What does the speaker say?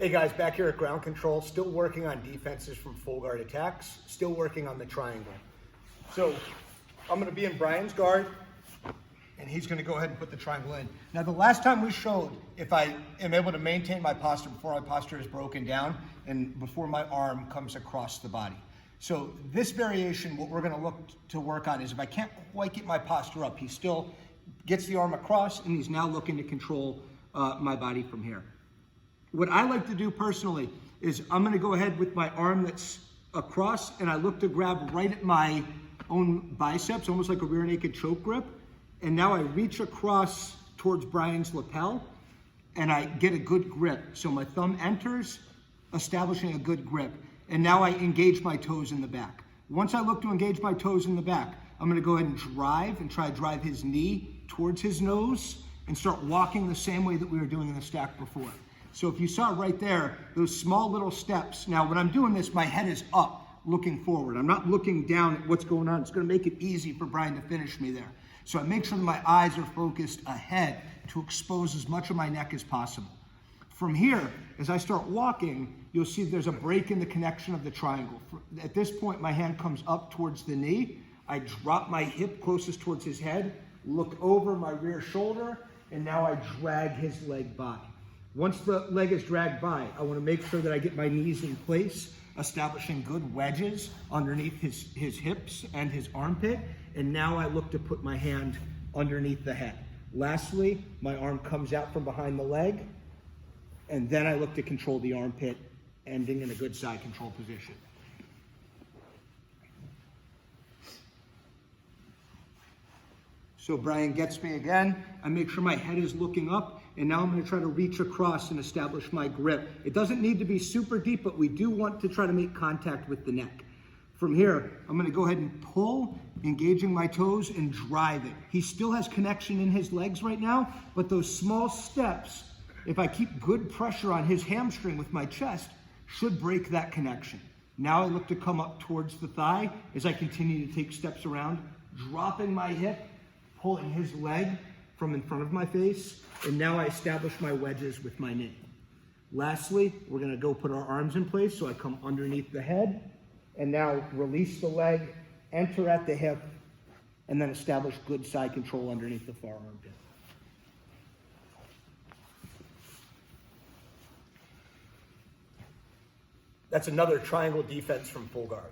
Hey guys, back here at Ground Control, still working on defenses from full guard attacks, still working on the triangle. So I'm gonna be in Brian's guard, and he's gonna go ahead and put the triangle in. Now the last time we showed if I am able to maintain my posture before my posture is broken down and before my arm comes across the body. So this variation, what we're gonna look to work on is if I can't quite get my posture up, he still gets the arm across and he's now looking to control my body from here. What I like to do personally is I'm gonna go ahead with my arm that's across and I look to grab right at my own biceps, almost like a rear naked choke grip. And now I reach across towards Brian's lapel and I get a good grip. So my thumb enters, establishing a good grip. And now I engage my toes in the back. Once I look to engage my toes in the back, I'm gonna go ahead and drive and try to drive his knee towards his nose and start walking the same way that we were doing in the stack before. So if you saw right there, those small little steps. Now when I'm doing this, my head is up, looking forward. I'm not looking down at what's going on. It's gonna make it easy for Brian to finish me there. So I make sure that my eyes are focused ahead to expose as much of my neck as possible. From here, as I start walking, you'll see there's a break in the connection of the triangle. At this point, my hand comes up towards the knee. I drop my hip closest towards his head, look over my rear shoulder, and now I drag his leg by. Once the leg is dragged by, I want to make sure that I get my knees in place, establishing good wedges underneath his hips and his armpit. And now I look to put my hand underneath the head. Lastly, my arm comes out from behind the leg, and then I look to control the armpit, ending in a good side control position. So Brian gets me again. I make sure my head is looking up, and now I'm gonna try to reach across and establish my grip. It doesn't need to be super deep, but we do want to try to make contact with the neck. From here, I'm gonna go ahead and pull, engaging my toes and drive it. He still has connection in his legs right now, but those small steps, if I keep good pressure on his hamstring with my chest, should break that connection. Now I look to come up towards the thigh as I continue to take steps around, dropping my hip, pulling his leg from in front of my face, and now I establish my wedges with my knee. Lastly, we're gonna go put our arms in place, so I come underneath the head, and now release the leg, enter at the hip, and then establish good side control underneath the far armpit. That's another triangle defense from full guard.